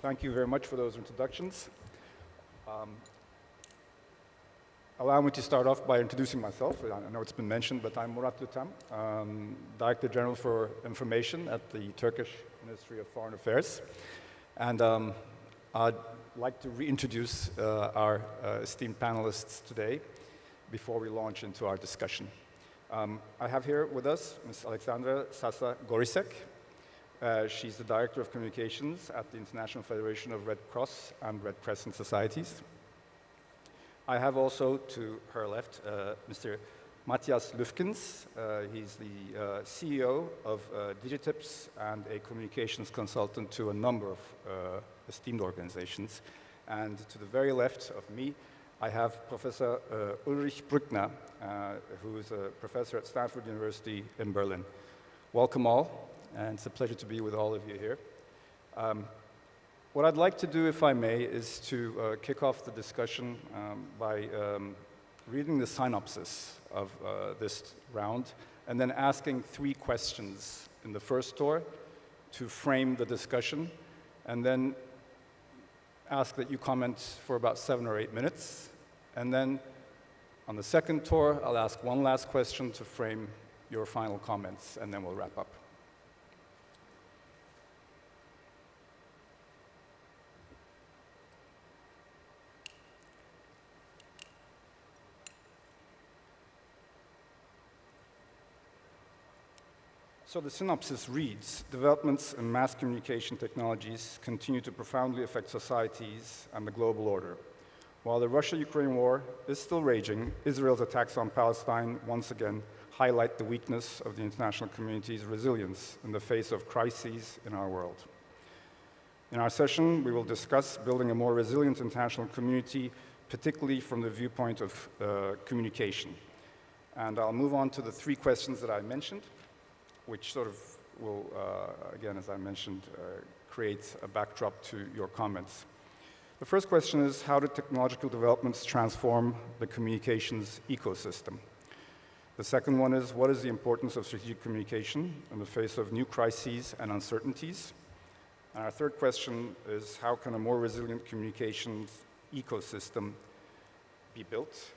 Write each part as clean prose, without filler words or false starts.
Thank you very much for those introductions. Allow me to start off by introducing myself. I know it's been mentioned, but I'm Murat Lutem, Director General for Information at the Turkish Ministry of Foreign Affairs. And I'd like to reintroduce our esteemed panelists today before we launch into our discussion. I have here with us Ms. Alexandra Sasa Gorisek. She's the Director of Communications at the International Federation of Red Cross and Red Crescent Societies. I have also, to her left, Mr. Matthias Lüfkens. He's the CEO of Digitips and a communications consultant to a number of esteemed organizations. And to the very left of me, I have Professor Ulrich Brückner, who is a professor at Stanford University in Berlin. Welcome all, and it's a pleasure to be with all of you here. What I'd like to do, if I may, is to kick off the discussion by reading the synopsis of this round, and then asking 3 questions in the first tour to frame the discussion, and then ask that you comment for about 7 or 8 minutes. And then on the second tour, I'll ask one last question to frame your final comments, and then we'll wrap up. So the synopsis reads, developments in mass communication technologies continue to profoundly affect societies and the global order. While the Russia-Ukraine war is still raging, Israel's attacks on Palestine once again highlight the weakness of the international community's resilience in the face of crises in our world. In our session, we will discuss building a more resilient international community, particularly from the viewpoint of communication. And I'll move on to the 3 questions that I mentioned, which sort of will, again, as I mentioned, create a backdrop to your comments. The first question is, how did technological developments transform the communications ecosystem? The second one is, what is the importance of strategic communication in the face of new crises and uncertainties? And our third question is, how can a more resilient communications ecosystem be built?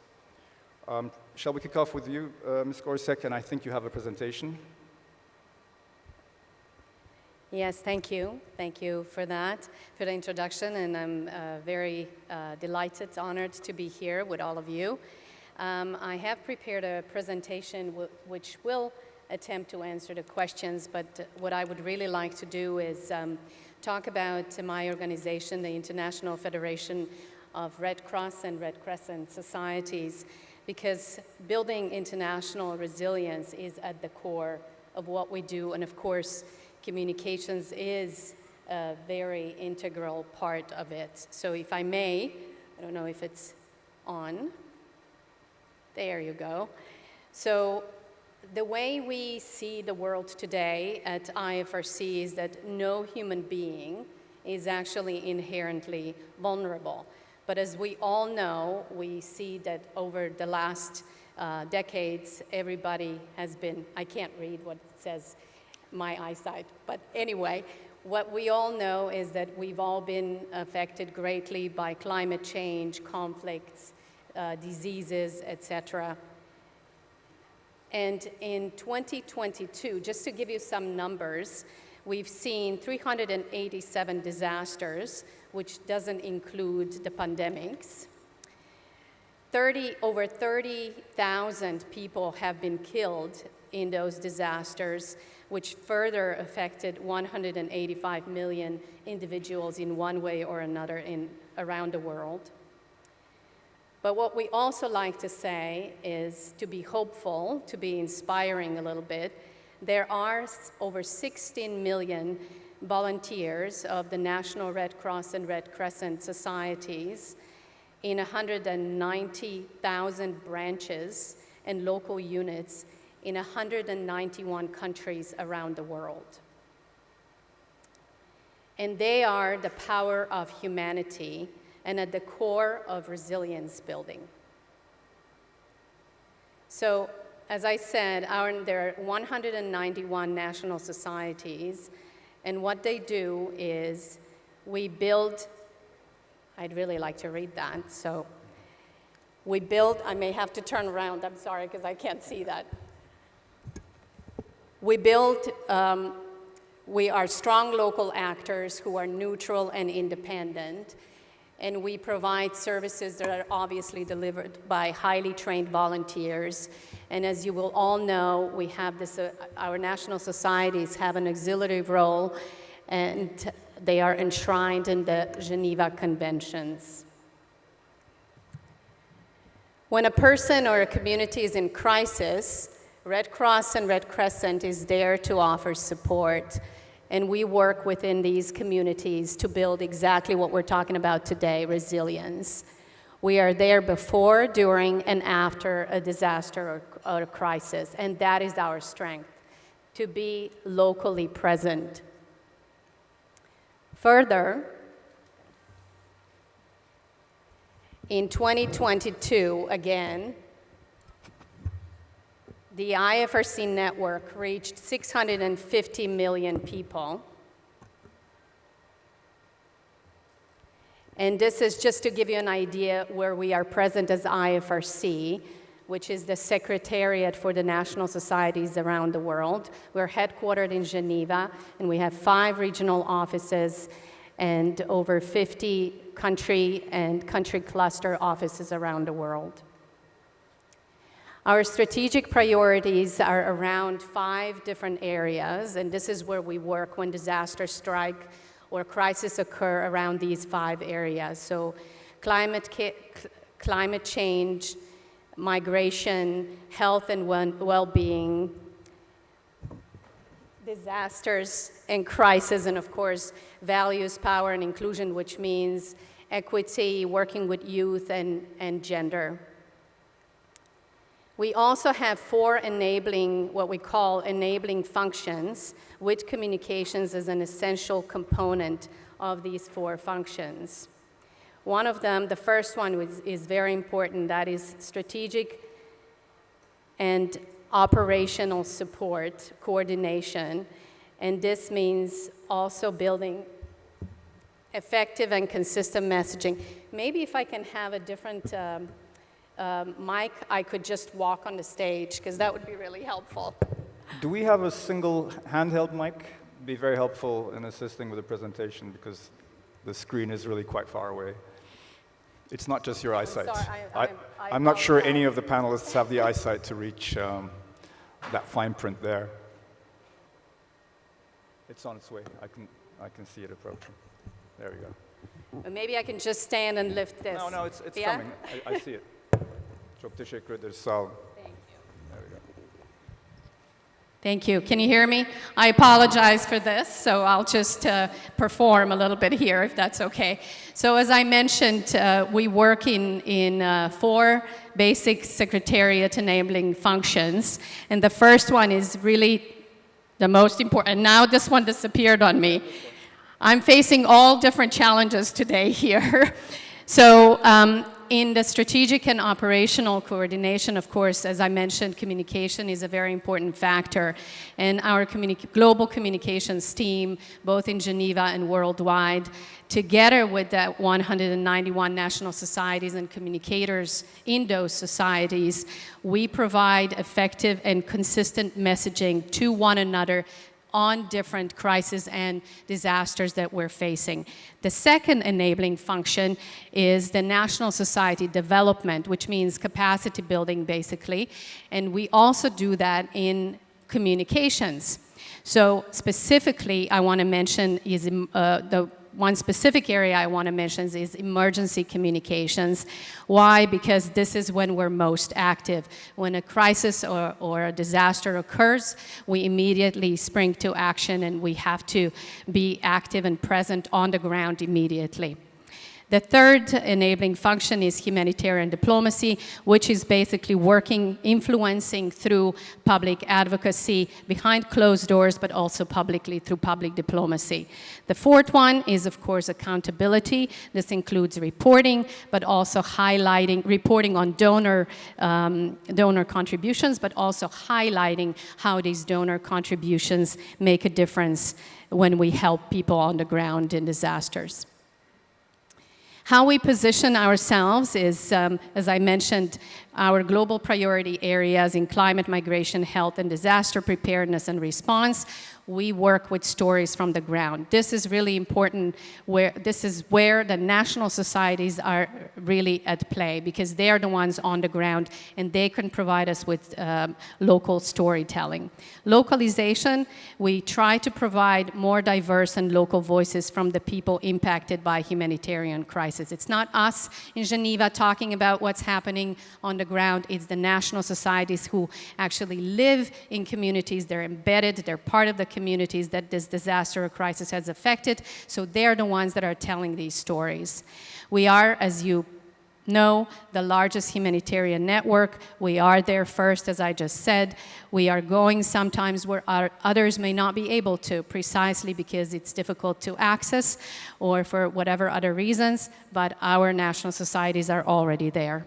Shall we kick off with you, Ms. Gorisek, and I think you have a presentation. Yes, thank you. Thank you for that, for the introduction, and I'm very delighted, honored to be here with all of you. I have prepared a presentation which will attempt to answer the questions, but what I would really like to do is talk about my organization, the International Federation of Red Cross and Red Crescent Societies, because building international resilience is at the core of what we do, and of course, communications is a very integral part of it. So if I may, I don't know if it's on. There you go. So the way we see the world today at IFRC is that no human being is actually inherently vulnerable. But as we all know, we see that over the last decades, everybody has been, I can't read what it says, my eyesight. But anyway, what we all know is that we've all been affected greatly by climate change, conflicts, diseases, etc. And in 2022, just to give you some numbers, we've seen 387 disasters, which doesn't include the pandemics. Over 30,000 people have been killed in those disasters, which further affected 185 million individuals in one way or another around the world. But what we also like to say is to be hopeful, to be inspiring a little bit. There are over 16 million volunteers of the National Red Cross and Red Crescent Societies in 190,000 branches and local units in 191 countries around the world. And they are the power of humanity and at the core of resilience building. So, as I said, there are 191 national societies, and what they do is we build, I'd really like to read that. So we build, I may have to turn around, I'm sorry, because I can't see that. We build, we are strong local actors who are neutral and independent, and we provide services that are obviously delivered by highly trained volunteers. And as you will all know, we have this, our national societies have an auxiliary role, and they are enshrined in the Geneva Conventions. When a person or a community is in crisis, Red Cross and Red Crescent is there to offer support, and we work within these communities to build exactly what we're talking about today, resilience. We are there before, during, and after a disaster or a crisis, and that is our strength, to be locally present. Further, in 2022, again, the IFRC network reached 650 million people. And this is just to give you an idea where we are present as IFRC, which is the Secretariat for the National Societies around the world. We're headquartered in Geneva, and we have 5 regional offices and over 50 country and country cluster offices around the world. Our strategic priorities are around 5 different areas, and this is where we work when disasters strike or crises occur around these 5 areas. So climate change, migration, health and well-being, disasters and crisis, and of course, values, power, and inclusion, which means equity, working with youth, and gender. We also have 4 enabling, what we call enabling functions, with communications as an essential component of these 4 functions. One of them, the first one, is very important. That is strategic and operational support, coordination. And this means also building effective and consistent messaging. Maybe if I can have a different mic, I could just walk on the stage, because that would be really helpful. Do we have a single handheld mic? It'd be very helpful in assisting with the presentation, because the screen is really quite far away. It's not just your eyesight. I'm not sure any of the panelists have the eyesight to reach that fine print there. It's on its way. I can see it approaching. There we go. Or maybe I can just stand and lift this. No, it's Yeah? coming. I see it. Çok teşekkür ederiz. Sağ olun. Thank you. There we go. Thank you. Can you hear me? I apologize for this, so I'll just perform a little bit here, if that's okay. So as I mentioned, we work in 4 basic secretariat enabling functions, and the first one is really the most important. Now this one disappeared on me. I'm facing all different challenges today here. So in the strategic and operational coordination, of course, as I mentioned, communication is a very important factor. And our global communications team, both in Geneva and worldwide, together with the 191 national societies and communicators in those societies, we provide effective and consistent messaging to one another on different crises and disasters that we're facing. The second enabling function is the national society development, which means capacity building, basically. And we also do that in communications. So specifically, I want to mention is the one specific area I want to mention is emergency communications. Why? Because this is when we're most active. When a crisis or a disaster occurs, we immediately spring to action, and we have to be active and present on the ground immediately. The third enabling function is humanitarian diplomacy, which is basically working, influencing through public advocacy behind closed doors, but also publicly through public diplomacy. The fourth one is, of course, accountability. This includes reporting, but also highlighting, reporting on donor contributions, but also highlighting how these donor contributions make a difference when we help people on the ground in disasters. How we position ourselves is, as I mentioned, our global priority areas in climate, migration, health, and disaster preparedness and response. We work with stories from the ground. This is really important. This is where the national societies are really at play, because they are the ones on the ground, and they can provide us with local storytelling. Localization, we try to provide more diverse and local voices from the people impacted by humanitarian crisis. It's not us in Geneva talking about what's happening on the ground. It's the national societies who actually live in communities. They're embedded. They're part of the communities that this disaster or crisis has affected. So they're the ones that are telling these stories. We are, as you know, the largest humanitarian network. We are there first, as I just said. We are going sometimes where others may not be able to, precisely because it's difficult to access or for whatever other reasons, but our national societies are already there.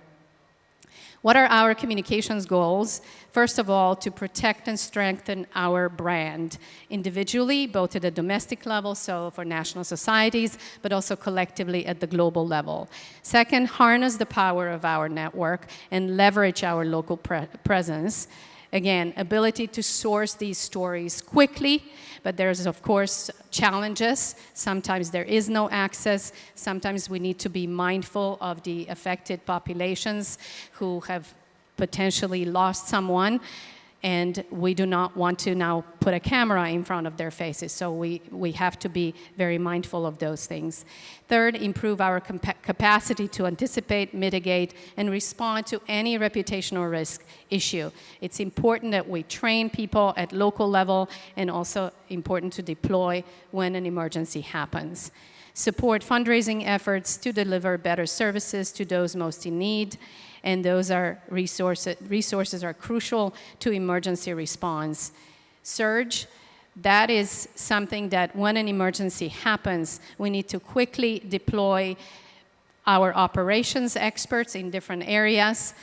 What are our communications goals? First of all, to protect and strengthen our brand individually, both at the domestic level, so for national societies, but also collectively at the global level. Second, harness the power of our network and leverage our local presence. Again, ability to source these stories quickly, but there's, of course, challenges. Sometimes there is no access. Sometimes we need to be mindful of the affected populations who have potentially lost someone, and we do not want to now put a camera in front of their faces. So we have to be very mindful of those things. Third, improve our capacity to anticipate, mitigate, and respond to any reputational risk issue. It's important that we train people at local level, and also important to deploy when an emergency happens. Support fundraising efforts to deliver better services to those most in need, and those are resources are crucial to emergency response. Surge, that is something that when an emergency happens, we need to quickly deploy our operations experts in different areas,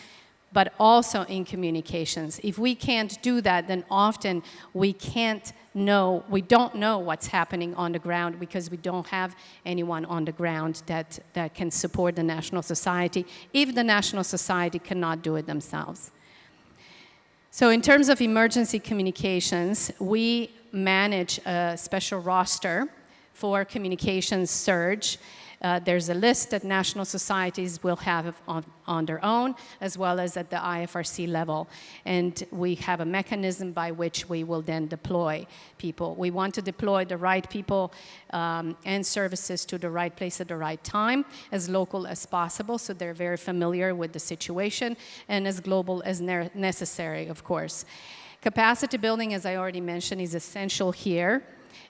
but also in communications. If we can't do that, then often we don't know what's happening on the ground, because we don't have anyone on the ground that can support the national society, if the national society cannot do it themselves. So in terms of emergency communications, we manage a special roster for communications surge. There's a list that national societies will have on their own, as well as at the IFRC level. And we have a mechanism by which we will then deploy people. We want to deploy the right people and services to the right place at the right time, as local as possible, so they're very familiar with the situation, and as global as necessary, of course. Capacity building, as I already mentioned, is essential here.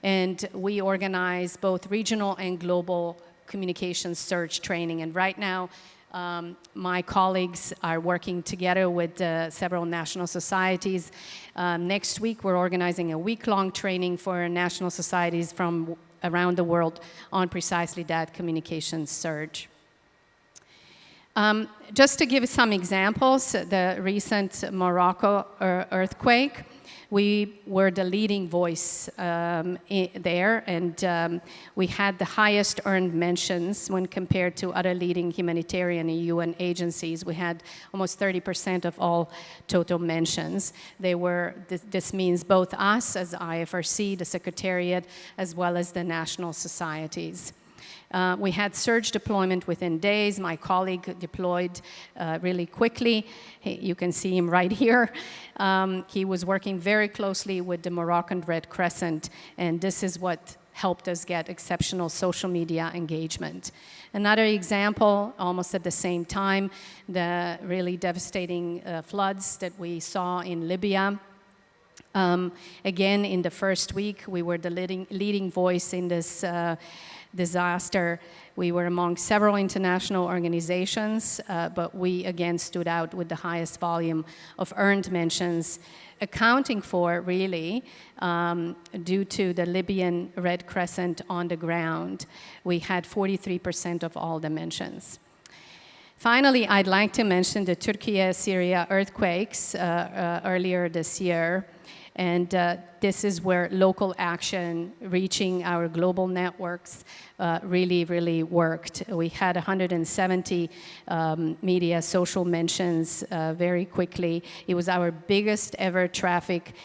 And we organize both regional and global communications surge training. And right now, my colleagues are working together with several national societies. Next week, we're organizing a week-long training for national societies from around the world on precisely that communications surge. Just to give some examples, the recent Morocco earthquake, we were the leading voice there, and we had the highest earned mentions when compared to other leading humanitarian and UN agencies. We had almost 30% of all total mentions. This means both us as IFRC, the Secretariat, as well as the national societies. We had surge deployment within days. My colleague deployed really quickly. You can see him right here. He was working very closely with the Moroccan Red Crescent, and this is what helped us get exceptional social media engagement. Another example, almost at the same time, the really devastating floods that we saw in Libya. Again, in the first week, we were the leading voice in this disaster. We were among several international organizations, but we again stood out with the highest volume of earned mentions, accounting for, really, due to the Libyan Red Crescent on the ground. We had 43% of all the mentions. Finally, I'd like to mention the Turkey-Syria earthquakes earlier this year. And this is where local action reaching our global networks really worked. We had 170 media social mentions very quickly. It was our biggest ever traffic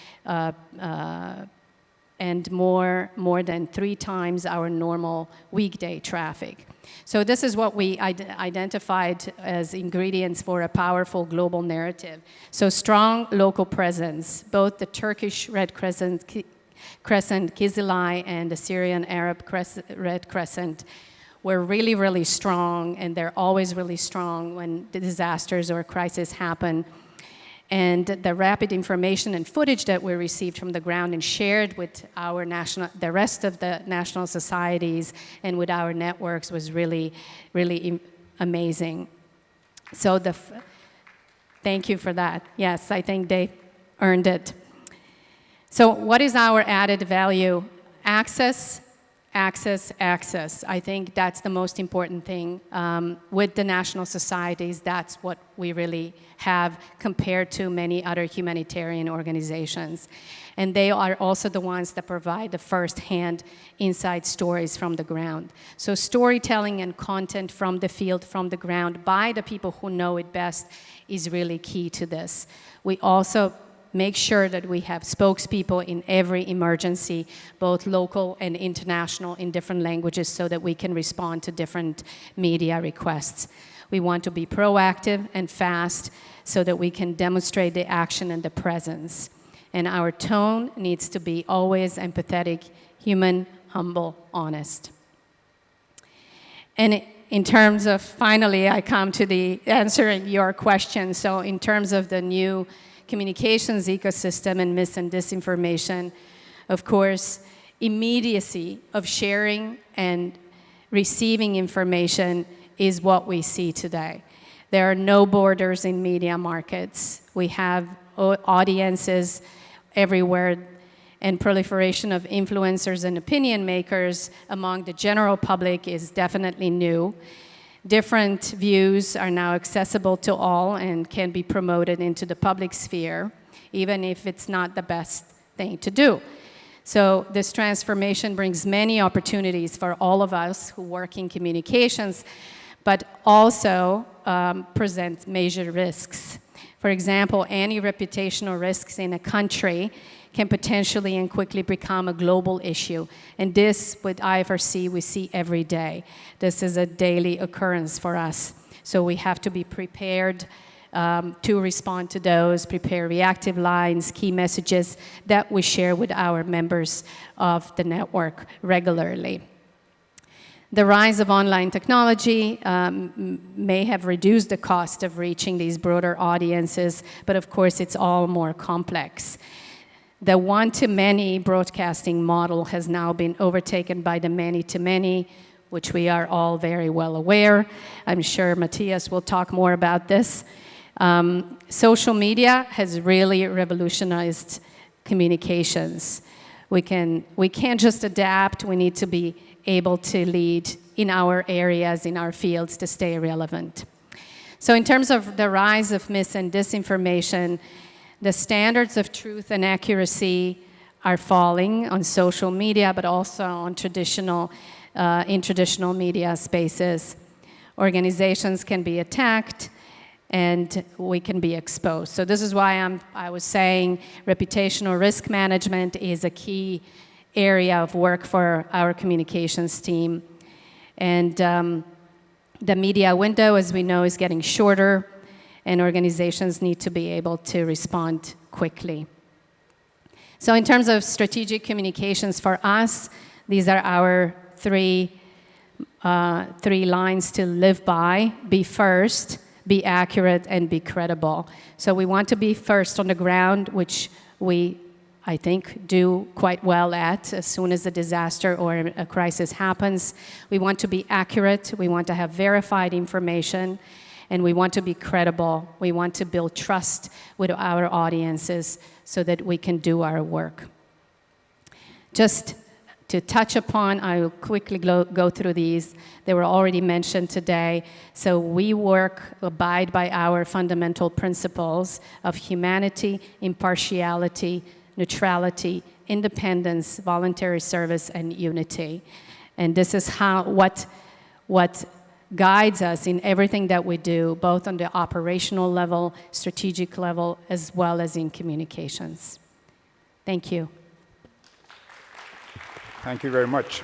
and more than 3 times our normal weekday traffic. So this is what we identified as ingredients for a powerful global narrative. So strong local presence, both the Turkish Red Crescent, Kizilay, and the Syrian Arab Red Crescent were really strong, and they're always really strong when the disasters or crises happen. And the rapid information and footage that we received from the ground and shared with the rest of the national societies and with our networks was really amazing. So thank you for that. Yes, I think they earned it. So what is our added value? Access. I think that's the most important thing. With the national societies, that's what we really have compared to many other humanitarian organizations. And they are also the ones that provide the first-hand inside stories from the ground. So storytelling and content from the field, from the ground, by the people who know it best is really key to this. We also make sure that we have spokespeople in every emergency, both local and international, in different languages, so that we can respond to different media requests. We want to be proactive and fast so that we can demonstrate the action and the presence. And our tone needs to be always empathetic, human, humble, honest. And in terms of, finally, I come to the answering your question. So in terms of the new communications ecosystem and mis and disinformation, of course, immediacy of sharing and receiving information is what we see today. There are no borders in media markets. We have audiences everywhere, and proliferation of influencers and opinion makers among the general public is definitely new. Different views are now accessible to all and can be promoted into the public sphere, even if it's not the best thing to do. So this transformation brings many opportunities for all of us who work in communications, but also presents major risks. For example, any reputational risks in a country can potentially and quickly become a global issue. And this, with IFRC, we see every day. This is a daily occurrence for us. So we have to be prepared to respond to those, prepare reactive lines, key messages that we share with our members of the network regularly. The rise of online technology may have reduced the cost of reaching these broader audiences, but of course it's all more complex. The one-to-many broadcasting model has now been overtaken by the many-to-many, which we are all very well aware. I'm sure Matthias will talk more about this. Social media has really revolutionized communications. We can't just adapt, we need to be able to lead in our areas, in our fields, to stay relevant. So in terms of the rise of mis and disinformation, the standards of truth and accuracy are falling on social media, but also on in traditional media spaces. Organizations can be attacked, and we can be exposed. So this is why I was saying reputational risk management is a key area of work for our communications team. And the media window, as we know, is getting shorter, and organizations need to be able to respond quickly. So in terms of strategic communications for us, these are our three lines to live by: be first, be accurate, and be credible. So we want to be first on the ground, which we I think, do quite well at as soon as a disaster or a crisis happens. We want to be accurate, we want to have verified information, and we want to be credible. We want to build trust with our audiences so that we can do our work. Just to touch upon, I will quickly go through these. They were already mentioned today. So we abide by our fundamental principles of humanity, impartiality, neutrality, independence, voluntary service, and unity. And this is what guides us in everything that we do, both on the operational level, strategic level, as well as in communications. Thank you. Thank you very much.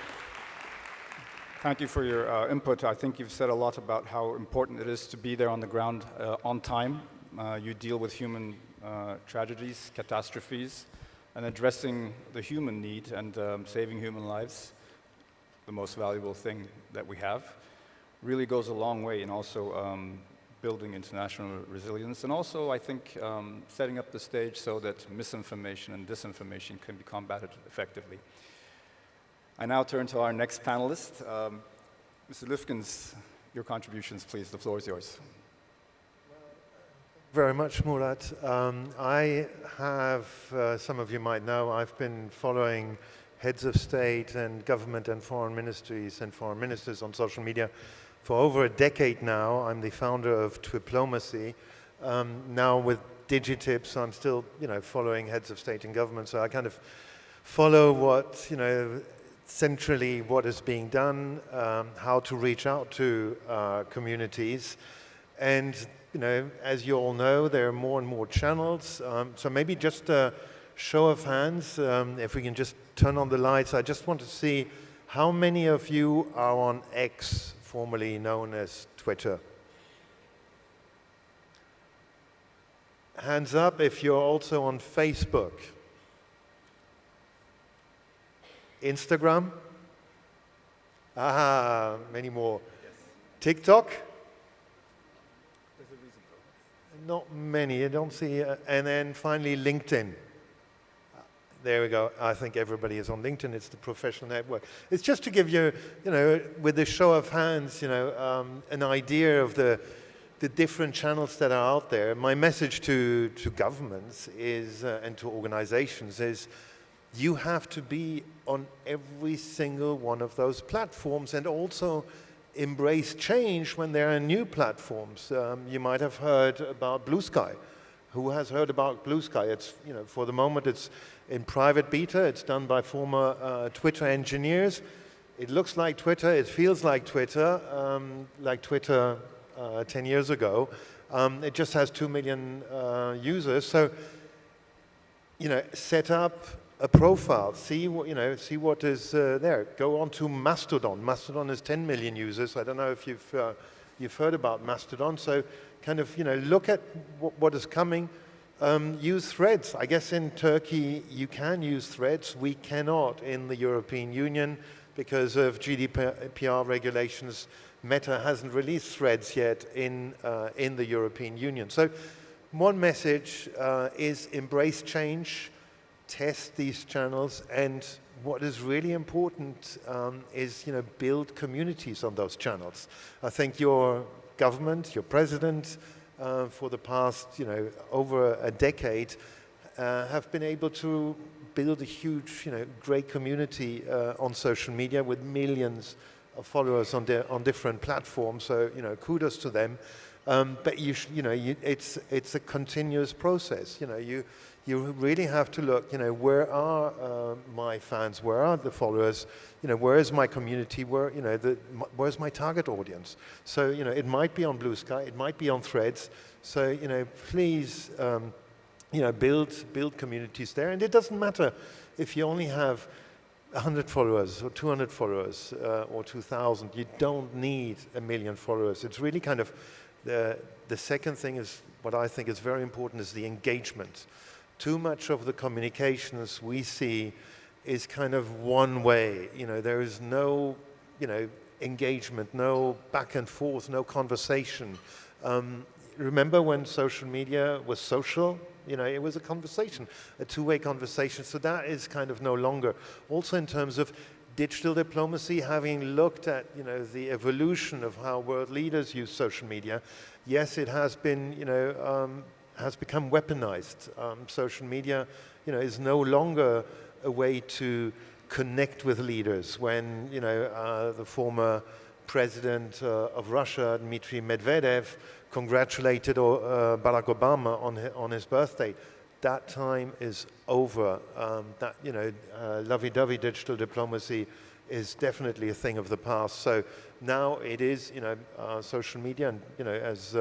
Thank you for your input. I think you've said a lot about how important it is to be there on the ground on time. You deal with human tragedies, catastrophes, and addressing the human need and saving human lives, the most valuable thing that we have, really goes a long way in also building international resilience, and also, I think, setting up the stage so that misinformation and disinformation can be combated effectively. I now turn to our next panelist. Mr. Lüfgens, your contributions, please. The floor is yours. Very much, Murat. I have, some of you might know, I've been following heads of state and government and foreign ministries and foreign ministers on social media for over a decade now. I'm the founder of Twiplomacy. Now with Digitips, I'm still, following heads of state and government. So I kind of follow what, centrally what is being done, how to reach out to communities. And, as you all know, there are more and more channels. So maybe just a show of hands, if we can just turn on the lights. I just want to see how many of you are on X, formerly known as Twitter. Hands up if you're also on Facebook. Instagram? Ah, many more. Yes. TikTok? There's a reason for it. Not many, I don't see. And then finally, LinkedIn. There we go. I think everybody is on LinkedIn. It's the professional network. It's just to give you, with a show of hands, an idea of the different channels that are out there. My message to governments is, and to organizations is, you have to be on every single one of those platforms and also embrace change when there are new platforms. You might have heard about Blue Sky. Who has heard about Blue Sky? It's, for the moment it's in private beta. It's done by former Twitter engineers. It looks like Twitter. It feels like Twitter 10 years ago. It just has 2 million users. So, set up a profile, see what is there. Go on to Mastodon. Mastodon has 10 million users. I don't know if you've heard about Mastodon. So kind of look at what is coming. Use Threads. I guess in Turkey you can use Threads. We cannot in the European Union because of GDPR regulations. Meta hasn't released Threads yet in the European Union. So one message is embrace change. Test these channels, and what is really important is build communities on those channels. I think your government, your president, for the past over a decade, have been able to build a huge great community on social media with millions of followers on different platforms. So kudos to them. But it's a continuous process. You really have to look, where are my fans, where are the followers, where is my community, where's my target audience? So, it might be on Blue Sky, it might be on Threads. So, please, build communities there. And it doesn't matter if you only have 100 followers or 200 followers or 2,000. You don't need 1 million followers. It's really kind of the second thing is what I think is very important is the engagement. Too much of the communications we see is kind of one way. There is no, engagement, no back and forth, no conversation. Remember when social media was social? You know, it was a conversation, a two-way conversation. So that is kind of no longer. Also in terms of digital diplomacy, having looked at, you know, the evolution of how world leaders use social media, yes, it has been, you know, has become weaponized. Social media, you know, is no longer a way to connect with leaders. When, you know, the former president of Russia, Dmitry Medvedev, congratulated Barack Obama on his birthday, that time is over. That, you know, lovey-dovey digital diplomacy is definitely a thing of the past. So now it is, you know, social media, and, you know, as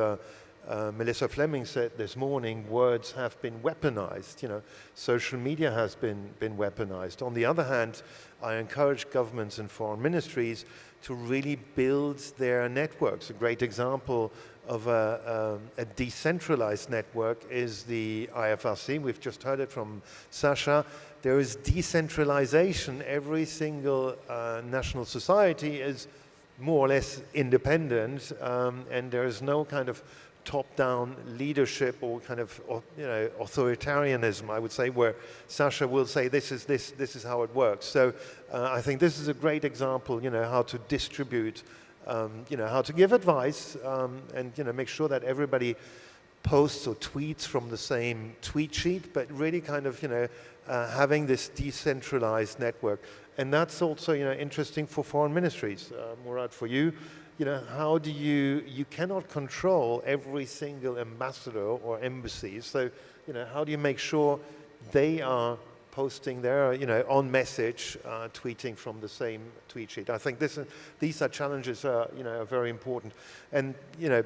Melissa Fleming said this morning, words have been weaponized. You know, social media has been weaponized. On the other hand, I encourage governments and foreign ministries to really build their networks. A great example of a decentralized network is the IFRC. We've just heard it from Sasha. There is decentralization. Every single national society is more or less independent, and there is no kind of top-down leadership or kind of, you know, authoritarianism, I would say, where Sasha will say this is how it works. So I think this is a great example, you know, how to distribute, you know, how to give advice, and, you know, make sure that everybody posts or tweets from the same tweet sheet, but really kind of, you know, having this decentralized network. And that's also, you know, interesting for foreign ministries. Murad, for you, you know, how do you cannot control every single ambassador or embassy. So, you know, how do you make sure they are posting their, you know, on message, tweeting from the same tweet sheet? I think these are challenges, you know, are very important. And, you know,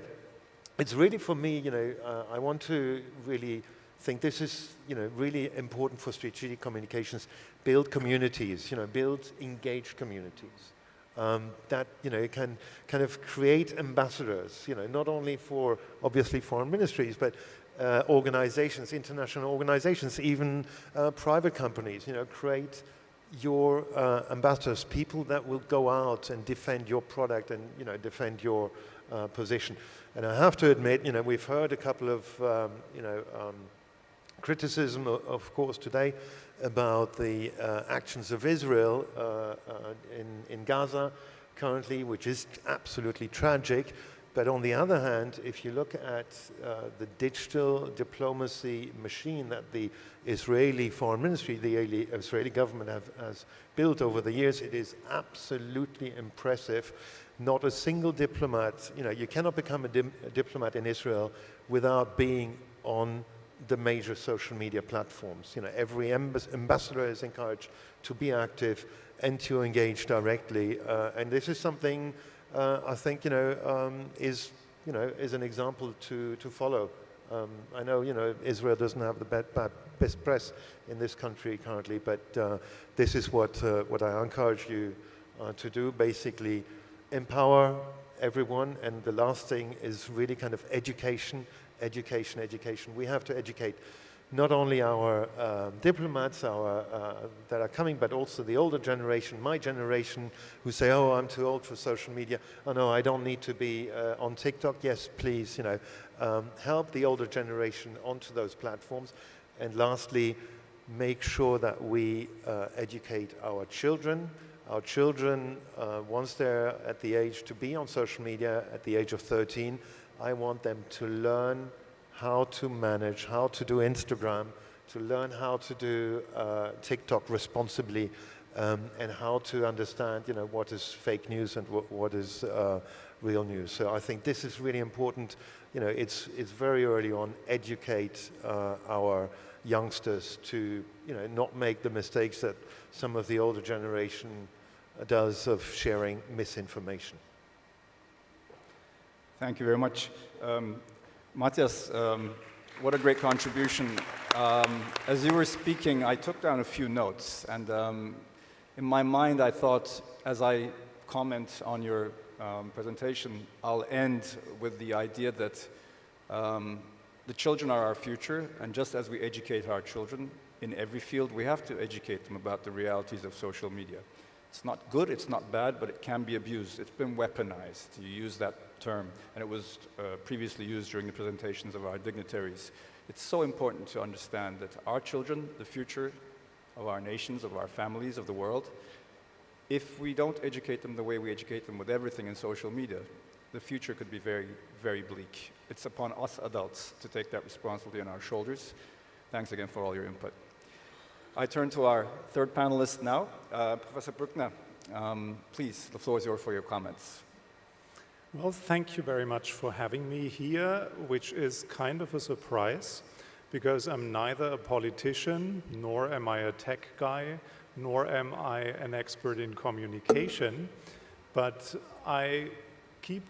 it's really for me, you know, I want to really think this is, you know, really important for strategic communications. Build communities, you know, build engaged communities. That, you know, can kind of create ambassadors, you know, not only for, obviously, foreign ministries, but organizations, international organizations, even private companies, you know, create your ambassadors, people that will go out and defend your product and, you know, defend your position. And I have to admit, you know, we've heard a couple of, you know, criticism, of course, today about the actions of Israel in Gaza currently, which is absolutely tragic. But on the other hand, if you look at the digital diplomacy machine that the Israeli foreign ministry, the Israeli government has built over the years, it is absolutely impressive. Not a single diplomat, you know, you cannot become a diplomat in Israel without being on the major social media platforms. You know, every ambassador is encouraged to be active and to engage directly. And this is something I think, you know, is an example to follow. I know, you know, Israel doesn't have the best press in this country currently, but this is what I encourage you to do. Basically, empower everyone, and the last thing is really kind of education. We have to educate not only our diplomats that are coming, but also the older generation, my generation, who say, oh, I'm too old for social media. Oh, no, I don't need to be on TikTok. Yes, please, you know, help the older generation onto those platforms. And lastly, make sure that we educate our children. Our children, once they're at the age to be on social media, at the age of 13, I want them to learn how to manage, how to do Instagram, to learn how to do TikTok responsibly, and how to understand, you know, what is fake news and what is real news. So I think this is really important. You know, it's very early on. Educate our youngsters to, you know, not make the mistakes that some of the older generation does of sharing misinformation. Thank you very much. Matthias, what a great contribution. As you were speaking, I took down a few notes, and in my mind I thought, as I comment on your presentation, I'll end with the idea that the children are our future, and just as we educate our children in every field, we have to educate them about the realities of social media. It's not good, it's not bad, but it can be abused. It's been weaponized. You use that term, and it was previously used during the presentations of our dignitaries. It's so important to understand that our children, the future of our nations, of our families, of the world, if we don't educate them the way we educate them with everything in social media, the future could be very, very bleak. It's upon us adults to take that responsibility on our shoulders. Thanks again for all your input. I turn to our third panelist now, Professor Bruckner. Please, the floor is yours for your comments. Well, thank you very much for having me here, which is kind of a surprise, because I'm neither a politician, nor am I a tech guy, nor am I an expert in communication, but I keep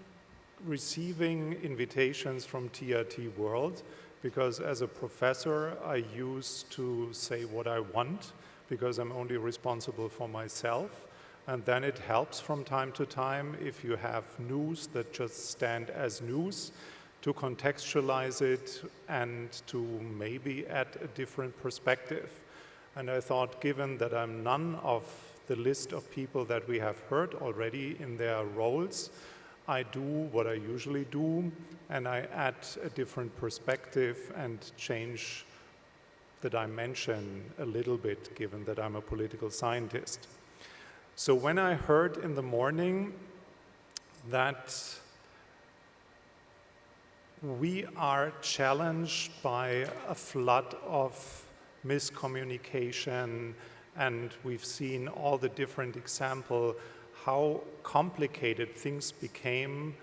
receiving invitations from TRT World, because as a professor, I used to say what I want, because I'm only responsible for myself. And then it helps from time to time, if you have news that just stand as news, to contextualize it and to maybe add a different perspective. And I thought, given that I'm none of the list of people that we have heard already in their roles, I do what I usually do, and I add a different perspective and change the dimension a little bit, given that I'm a political scientist. So when I heard in the morning that we are challenged by a flood of miscommunication, and we've seen all the different examples, how complicated things became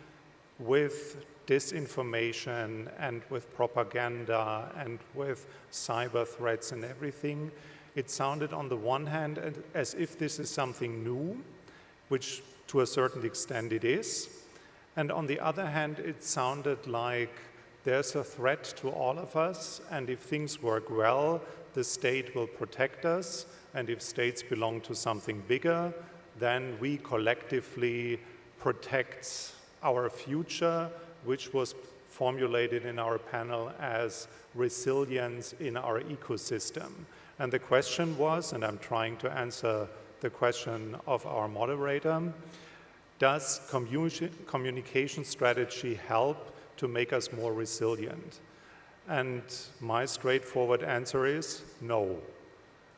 with disinformation and with propaganda and with cyber threats and everything, it sounded on the one hand as if this is something new, which to a certain extent it is. And on the other hand, it sounded like there's a threat to all of us, and if things work well, the state will protect us, and if states belong to something bigger, then we collectively protect our future, which was formulated in our panel as resilience in our ecosystem. And the question was, and I'm trying to answer the question of our moderator, does communication strategy help to make us more resilient? And my straightforward answer is no,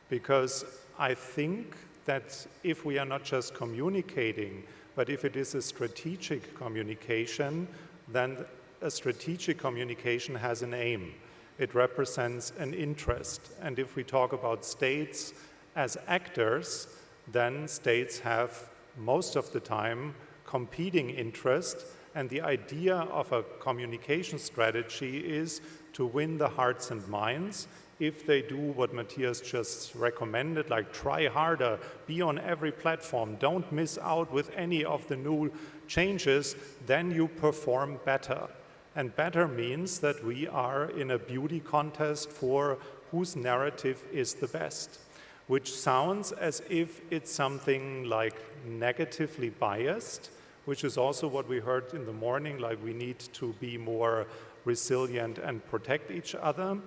because I think that if we are not just communicating, but if it is a strategic communication, then a strategic communication has an aim. It represents an interest. And if we talk about states as actors, then states have most of the time competing interests. And the idea of a communication strategy is to win the hearts and minds. If they do what Matthias just recommended, like try harder, be on every platform, don't miss out with any of the new changes, then you perform better. And better means that we are in a beauty contest for whose narrative is the best, which sounds as if it's something like negatively biased, which is also what we heard in the morning, like we need to be more resilient and protect each other.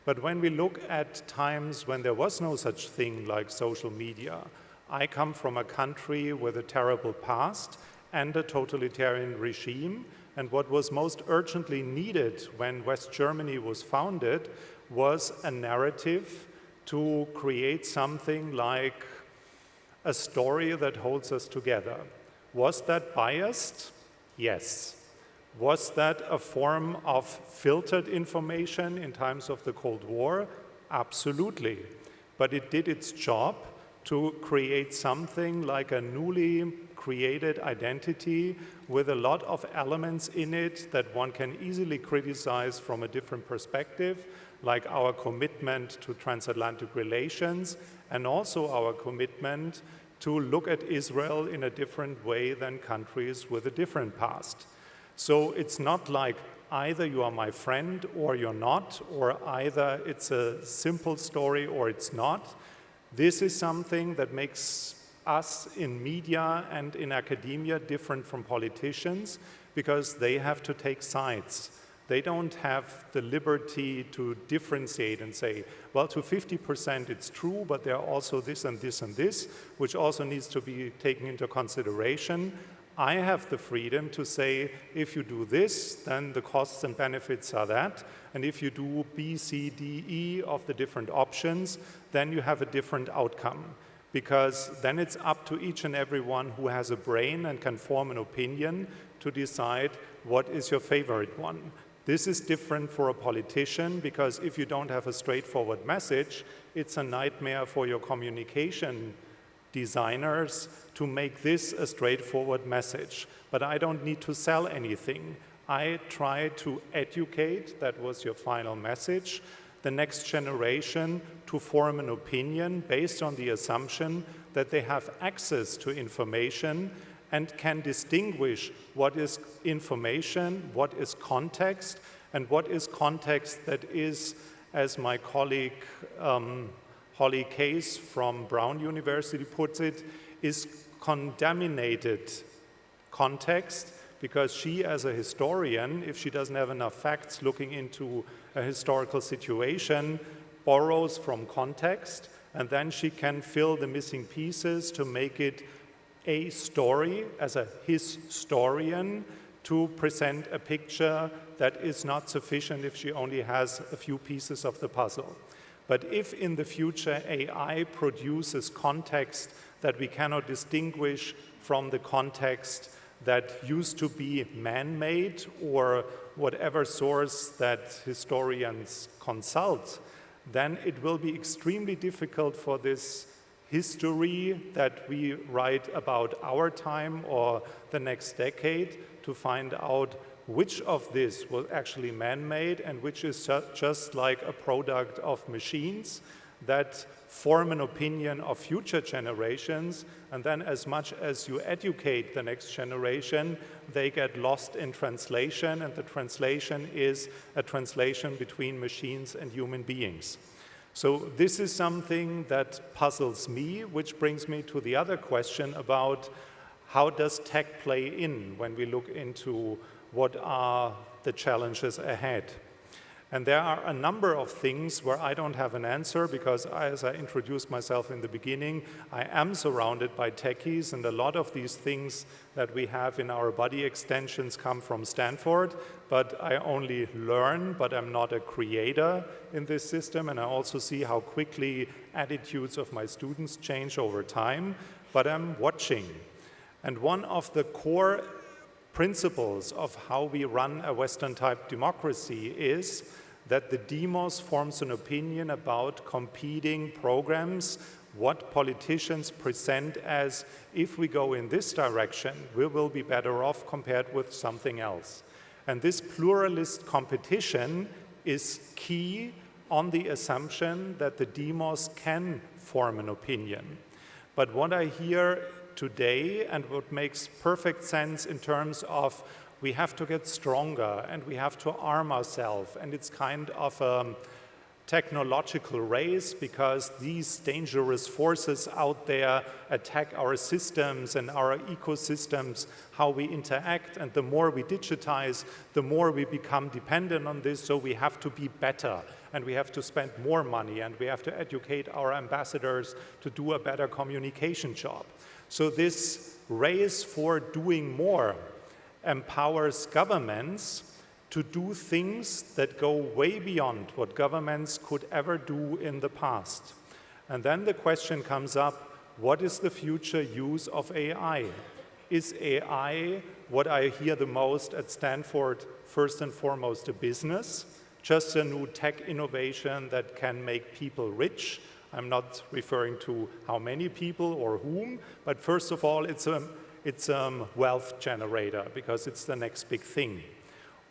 But when we look at times when there was no such thing like social media, I come from a country with a terrible past and a totalitarian regime, and what was most urgently needed when West Germany was founded was a narrative to create something like a story that holds us together. Was that biased? Yes. Was that a form of filtered information in times of the Cold War? Absolutely. But it did its job to create something like a newly created identity with a lot of elements in it that one can easily criticize from a different perspective, like our commitment to transatlantic relations and also our commitment to look at Israel in a different way than countries with a different past. So it's not like either you are my friend or you're not, or either it's a simple story or it's not. This is something that makes us in media and in academia different from politicians, because they have to take sides. They don't have the liberty to differentiate and say, well, to 50% it's true, but there are also this and this and this, which also needs to be taken into consideration. I have the freedom to say, if you do this, then the costs and benefits are that. And if you do B, C, D, E of the different options, then you have a different outcome. Because then it's up to each and everyone who has a brain and can form an opinion to decide what is your favorite one. This is different for a politician, because if you don't have a straightforward message, it's a nightmare for your communication designers to make this a straightforward message. But I don't need to sell anything. I try to educate, that was your final message, the next generation to form an opinion based on the assumption that they have access to information and can distinguish what is information, what is context, and what is context that is, as my colleague Holly Case from Brown University puts it, is contaminated context, because she, as a historian, if she doesn't have enough facts looking into a historical situation, borrows from context, and then she can fill the missing pieces to make it a story, as a historian, to present a picture that is not sufficient if she only has a few pieces of the puzzle. But if in the future AI produces context that we cannot distinguish from the context that used to be man-made or whatever source that historians consult, then it will be extremely difficult for this history that we write about our time or the next decade to find out which of this was actually man-made and which is just like a product of machines that form an opinion of future generations, and then as much as you educate the next generation, they get lost in translation, and the translation is a translation between machines and human beings. So this is something that puzzles me, which brings me to the other question about how does tech play in when we look into what are the challenges ahead. And there are a number of things where I don't have an answer, because as I introduced myself in the beginning, I am surrounded by techies, and a lot of these things that we have in our body extensions come from Stanford, but I only learn, but I'm not a creator in this system, and I also see how quickly attitudes of my students change over time, but I'm watching. And one of the core principles of how we run a Western-type democracy is that the demos forms an opinion about competing programs, what politicians present as, if we go in this direction, we will be better off compared with something else. And this pluralist competition is key on the assumption that the demos can form an opinion. But what I hear today, and what makes perfect sense in terms of we have to get stronger and we have to arm ourselves, and it's kind of a technological race because these dangerous forces out there attack our systems and our ecosystems, how we interact, and the more we digitize, the more we become dependent on this, so we have to be better, and we have to spend more money, and we have to educate our ambassadors to do a better communication job. So this race for doing more empowers governments to do things that go way beyond what governments could ever do in the past. And then the question comes up, what is the future use of AI? Is AI, what I hear the most at Stanford, first and foremost a business, just a new tech innovation that can make people rich? I'm not referring to how many people or whom, but first of all, it's a wealth generator because it's the next big thing.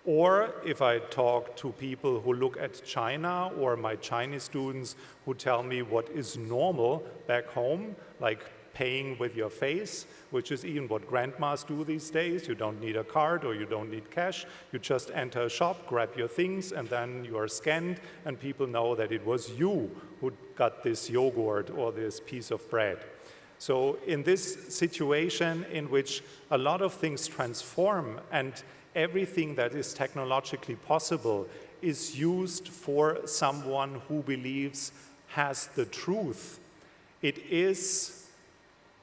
Or if I talk to people who look at China, or my Chinese students who tell me what is normal back home, like paying with your face, which is even what grandmas do these days. You don't need a card or you don't need cash. You just enter a shop, grab your things, and then you are scanned, and people know that it was you who got this yogurt or this piece of bread. So in this situation in which a lot of things transform and everything that is technologically possible is used for someone who believes has the truth, it is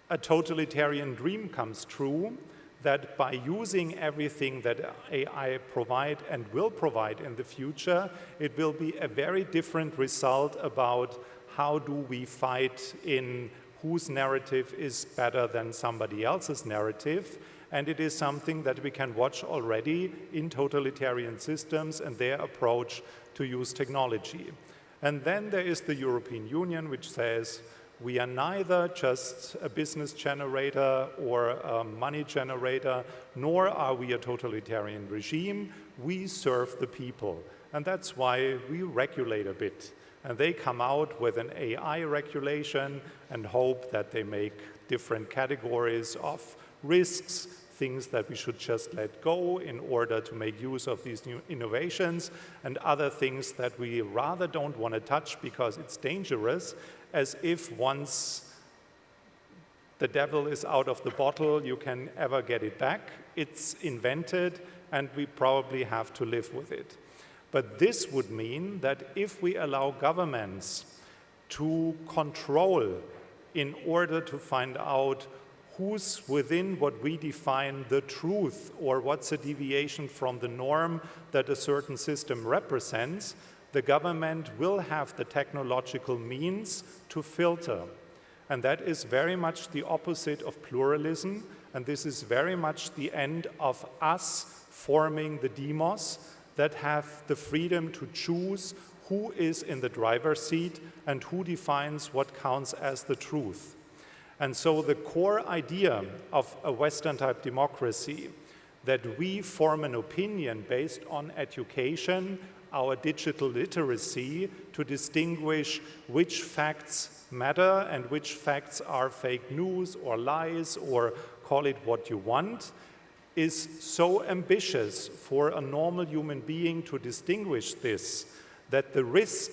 a totalitarian dream comes true, that by using everything that AI provide and will provide in the future, it will be a very different result about how do we fight in whose narrative is better than somebody else's narrative. And it is something that we can watch already in totalitarian systems and their approach to use technology. And then there is the European Union, which says, we are neither just a business generator or a money generator, nor are we a totalitarian regime. We serve the people. And that's why we regulate a bit. And they come out with an AI regulation and hope that they make different categories of risks, things that we should just let go in order to make use of these new innovations, and other things that we rather don't want to touch because it's dangerous, as if once the devil is out of the bottle, you can ever get it back. It's invented, and we probably have to live with it. But this would mean that if we allow governments to control in order to find out who's within what we define the truth or what's a deviation from the norm that a certain system represents, the government will have the technological means to filter. And that is very much the opposite of pluralism, and this is very much the end of us forming the demos that have the freedom to choose who is in the driver's seat and who defines what counts as the truth. And so the core idea of a Western-type democracy, that we form an opinion based on education, our digital literacy, to distinguish which facts matter and which facts are fake news or lies, or call it what you want, is so ambitious for a normal human being to distinguish this, that the risk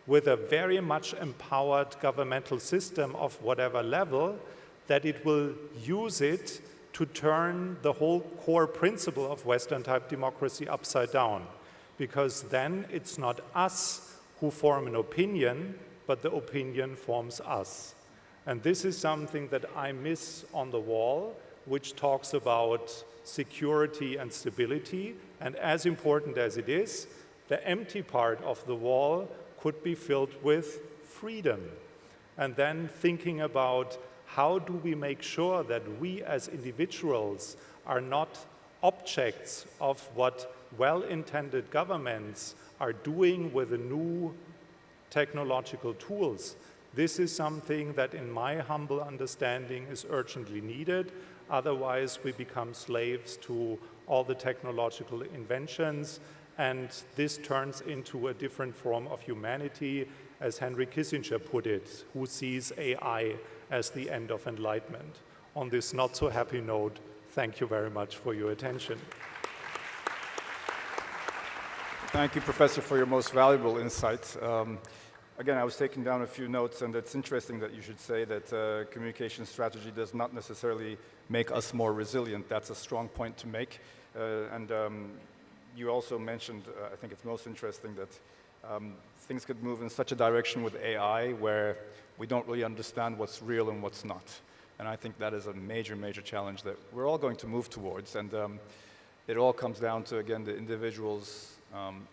with a very much empowered governmental system of whatever level, that it will use it to turn the whole core principle of Western-type democracy upside down. Because then it's not us who form an opinion, but the opinion forms us. And this is something that I miss on the wall, which talks about security and stability. And as important as it is, the empty part of the wall could be filled with freedom. And then thinking about how do we make sure that we as individuals are not objects of what well-intended governments are doing with the new technological tools. This is something that, in my humble understanding, is urgently needed. Otherwise, we become slaves to all the technological inventions, and this turns into a different form of humanity, as Henry Kissinger put it, who sees AI as the end of enlightenment. On this not so happy note, thank you very much for your attention. Thank you, Professor, for your most valuable insights. Again, I was taking down a few notes, and it's interesting that you should say that communication strategy does not necessarily make us more resilient. That's a strong point to make. You also mentioned, I think it's most interesting, that things could move in such a direction with AI where we don't really understand what's real and what's not. And I think that is a major, major challenge that we're all going to move towards. And it all comes down to, again, the individual's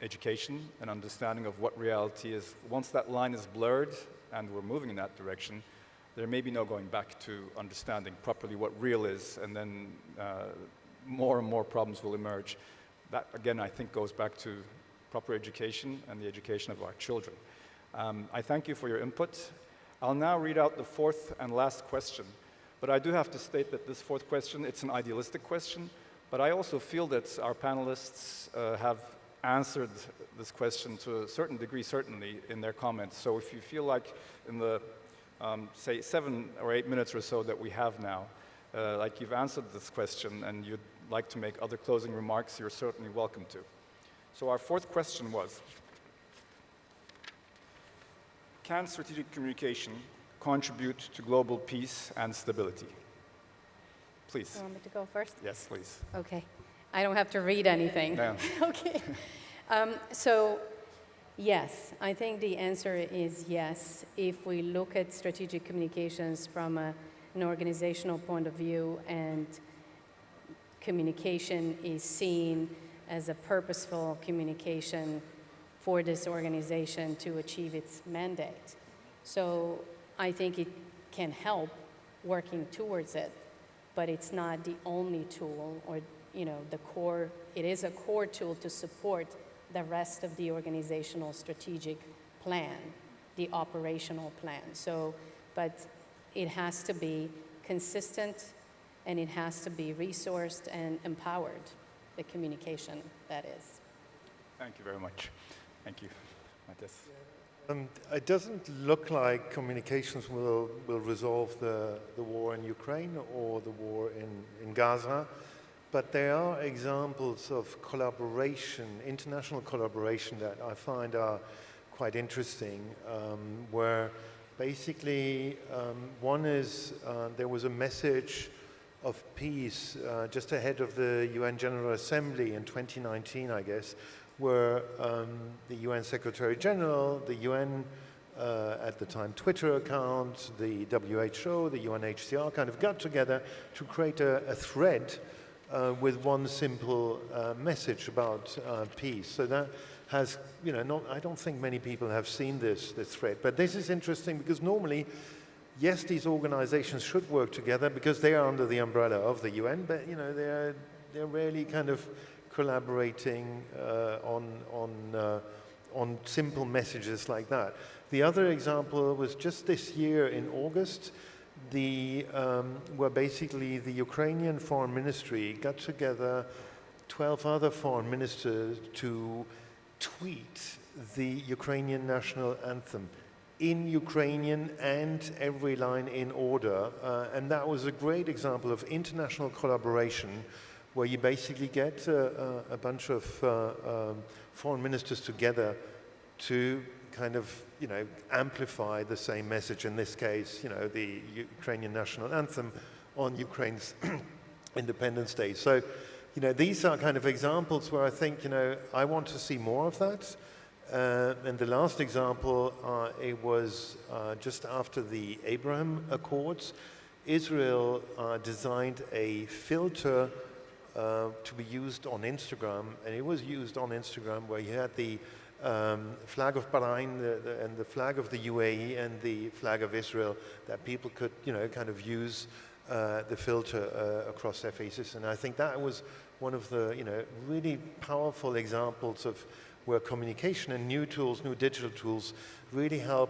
education and understanding of what reality is. Once that line is blurred and we're moving in that direction, there may be no going back to understanding properly what real is, and then more and more problems will emerge. That, again, I think goes back to proper education and the education of our children. I thank you for your input. I'll now read out the fourth and last question. But I do have to state that this fourth question, it's an idealistic question, but I also feel that our panelists have answered this question to a certain degree, certainly, in their comments. So if you feel like in the, say, 7 or 8 minutes or so that we have now, like you've answered this question and you'd like to make other closing remarks, you're certainly welcome to. So our fourth question was, can strategic communication contribute to global peace and stability? Please. You want me to go first? Yes, please. Okay. I don't have to read anything. No. Okay. So, yes, I think the answer is yes. If we look at strategic communications from an organizational point of view and communication is seen as a purposeful communication for this organization to achieve its mandate. So I think it can help working towards it, but it's not the only tool or the core. It is a core tool to support the rest of the organizational strategic plan, the operational plan. So, but it has to be consistent and it has to be resourced and empowered, the communication, that is. Thank you very much. Thank you, Matthias. It doesn't look like communications will resolve the war in Ukraine or the war in Gaza, but there are examples of collaboration, international collaboration, that I find are quite interesting, where basically one is there was a message of peace just ahead of the UN General Assembly in 2019, I guess, where the UN Secretary General, the UN at the time Twitter account, the WHO, the UNHCR kind of got together to create a thread with one simple message about peace. So that has, I don't think many people have seen this thread, but this is interesting because normally, yes, these organizations should work together because they are under the umbrella of the UN, but they're rarely kind of collaborating on simple messages like that. The other example was just this year in August, where basically the Ukrainian Foreign Ministry got together 12 other foreign ministers to tweet the Ukrainian national anthem in Ukrainian and every line in order. And that was a great example of international collaboration where you basically get a bunch of foreign ministers together to kind of, amplify the same message, in this case, the Ukrainian national anthem on Ukraine's Independence Day. So, these are kind of examples where I think, I want to see more of that. And the last example, it was just after the Abraham Accords. Israel designed a filter to be used on Instagram, and it was used on Instagram where you had the flag of Bahrain and the flag of the UAE and the flag of Israel, that people could, kind of use the filter across their faces. And I think that was one of the, really powerful examples of where communication and new tools, new digital tools, really help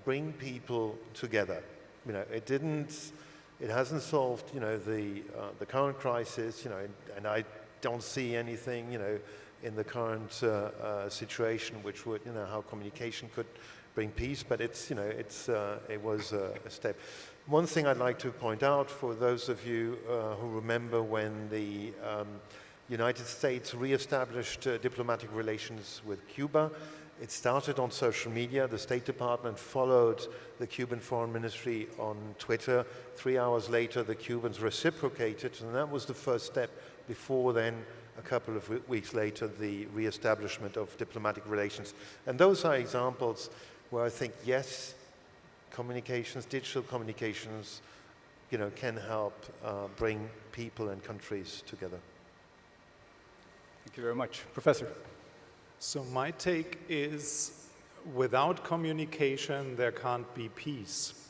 bring people together. It hasn't solved, the current crisis, and I don't see anything, in the current situation which would, how communication could bring peace, but it was a step. One thing I'd like to point out for those of you who remember when the United States reestablished diplomatic relations with Cuba, it started on social media. The State Department followed the Cuban Foreign Ministry on Twitter. 3 hours later, the Cubans reciprocated, and that was the first step. Before then, a couple of weeks later, the reestablishment of diplomatic relations. And those are examples where I think, yes, communications, digital communications, can help bring people and countries together. Thank you very much. Professor. So my take is, without communication, there can't be peace.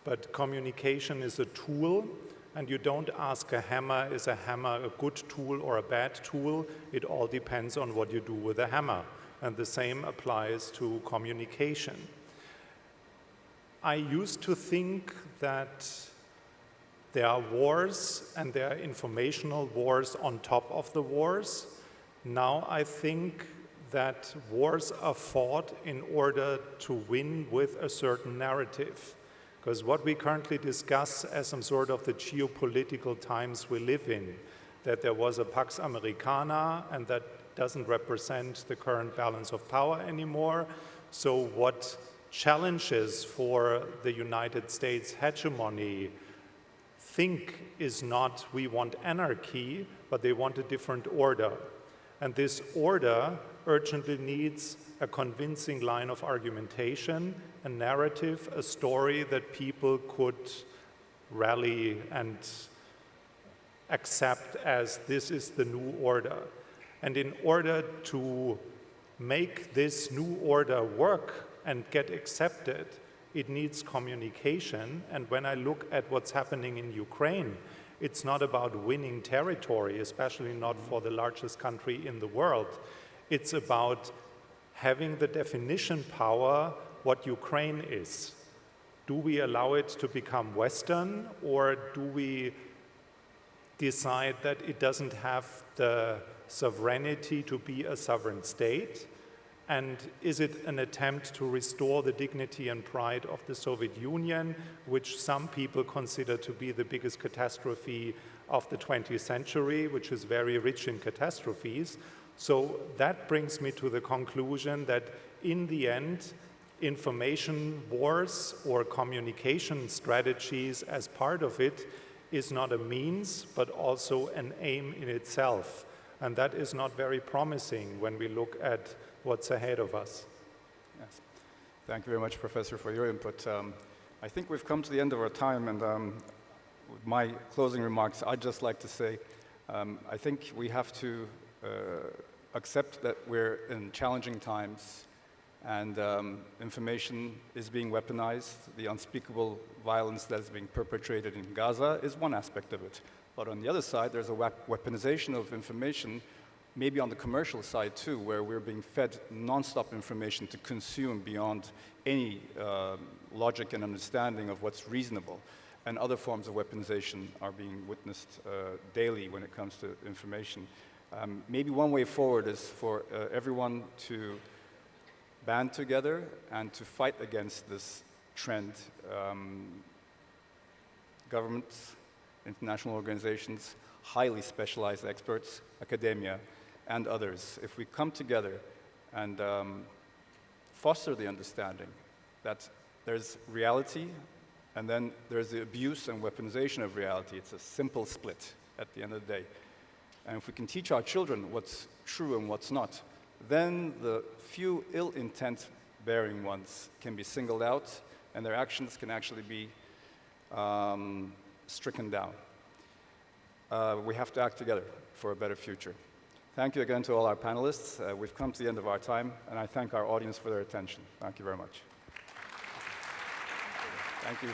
But communication is a tool, and you don't ask a hammer, is a hammer a good tool or a bad tool? It all depends on what you do with a hammer. And the same applies to communication. I used to think that there are wars and there are informational wars on top of the wars. Now I think that wars are fought in order to win with a certain narrative. Because what we currently discuss as some sort of the geopolitical times we live in, that there was a Pax Americana and that doesn't represent the current balance of power anymore. So what challenges for the United States hegemony think is not we want anarchy, but they want a different order. And this order urgently needs a convincing line of argumentation, a narrative, a story that people could rally and accept as this is the new order. And in order to make this new order work and get accepted, it needs communication. And when I look at what's happening in Ukraine, it's not about winning territory, especially not for the largest country in the world. It's about having the definition power what Ukraine is. Do we allow it to become Western, or do we decide that it doesn't have the sovereignty to be a sovereign state? And is it an attempt to restore the dignity and pride of the Soviet Union, which some people consider to be the biggest catastrophe of the 20th century, which is very rich in catastrophes? So that brings me to the conclusion that in the end, information wars or communication strategies as part of it is not a means, but also an aim in itself. And that is not very promising when we look at what's ahead of us. Yes. Thank you very much, Professor, for your input. I think we've come to the end of our time, and with my closing remarks, I'd just like to say, I think we have to accept that we're in challenging times, and information is being weaponized. The unspeakable violence that is being perpetrated in Gaza is one aspect of it. But on the other side, there's a weaponization of information, maybe on the commercial side too, where we're being fed nonstop information to consume beyond any logic and understanding of what's reasonable. And other forms of weaponization are being witnessed daily when it comes to information. Maybe one way forward is for everyone to band together and to fight against this trend. Governments, international organizations, highly specialized experts, academia, and others, if we come together and foster the understanding that there's reality and then there's the abuse and weaponization of reality, it's a simple split at the end of the day. And if we can teach our children what's true and what's not, then the few ill-intent-bearing ones can be singled out and their actions can actually be stricken down. We have to act together for a better future. Thank you again to all our panelists. We've come to the end of our time, and I thank our audience for their attention. Thank you very much. Thank you.